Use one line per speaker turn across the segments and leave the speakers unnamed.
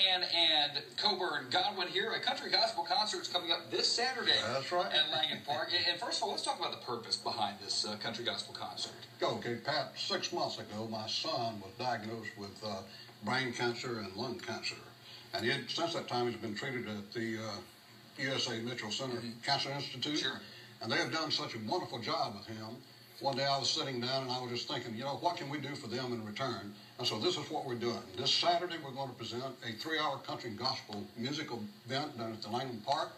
Ann and Coburn Godwin here. A country gospel concert is coming up this Saturday.
That's right.
At Langen Park. And first of all, let's talk about the purpose behind this country gospel concert.
Okay, Pat, 6 months ago, my son was diagnosed with brain cancer and lung cancer. And since that time, he's been treated at the USA Mitchell Center Cancer Institute.
Sure.
And they have done such a wonderful job with him. One day I was sitting down and I was just thinking, you know, what can we do for them in return? And so this is what we're doing. This Saturday we're going to present a 3-hour country gospel musical event down at the Langen Park.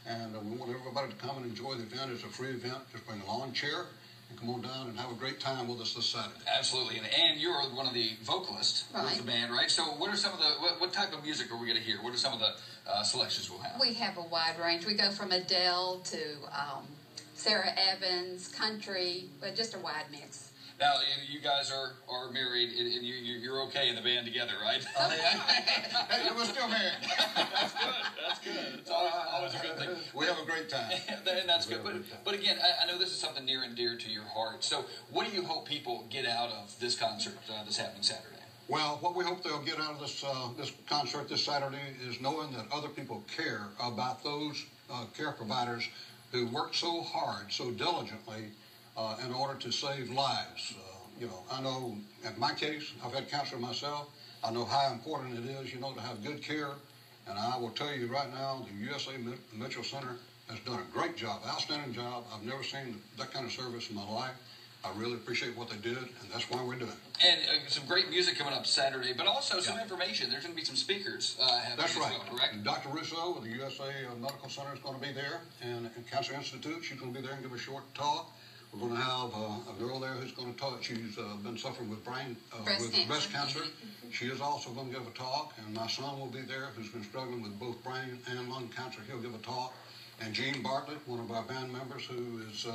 And we want everybody to come and enjoy the event. It's a free event. Just bring a lawn chair and come on down and have a great time with us this Saturday.
Absolutely. And you're one of the vocalists of the band, right? So what are some of the, what type of music are we going to hear? What are some of the selections we'll have?
We have a wide range. We go from Adele to Sarah Evans, country, but just a wide mix.
Now, you guys are married, and you're okay in the band together, right?
Hey, we're still married.
That's good. That's good. It's always a good thing.
We have a great time.
And that's good. But again, I know this is something near and dear to your heart. So what do you hope people get out of this concert that's happening Saturday?
Well, what we hope they'll get out of this this concert this Saturday is knowing that other people care about those care providers who work so hard, so diligently in order to save lives. You know, I know in my case, I've had cancer myself. I know how important it is, you know, to have good care. And I will tell you right now, the USA Mitchell Center has done a great job, outstanding job. I've never seen that kind of service in my life. I really appreciate what they did, and that's why we're doing it.
And some great music coming up Saturday, but also some information. There's going to be some speakers happening
That's right.
as well, correct?
Dr. Russo of the USA Medical Center is going to be there, and Cancer Institute, she's going to be there and give a short talk. We're going to have a girl there who's going to talk. She's been suffering with breast cancer. She is also going to give a talk, and my son will be there who's been struggling with both brain and lung cancer. He'll give a talk. And Gene Bartlett, one of our band members who is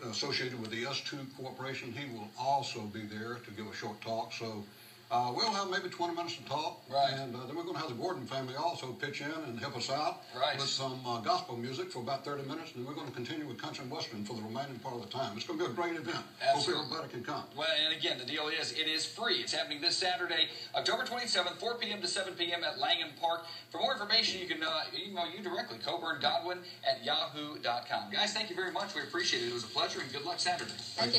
associated with the S2 Corporation, he will also be there to give a short talk. So we'll have maybe 20 minutes to talk, and then we're going to have the Gordon family also pitch in and help us out with some gospel music for about 30 minutes, and we're going to continue with country and western for the remaining part of the time. It's going to be a great event.
Absolutely.
Hope everybody can come.
Well, and again, the deal is it is free. It's happening this Saturday, October 27th, 4 p.m. to 7 p.m. at Langen Park. For more information, you can email you directly, CoburnGodwin@yahoo.com. Guys, thank you very much. We appreciate it. It was a pleasure, and good luck Saturday.
Thank you.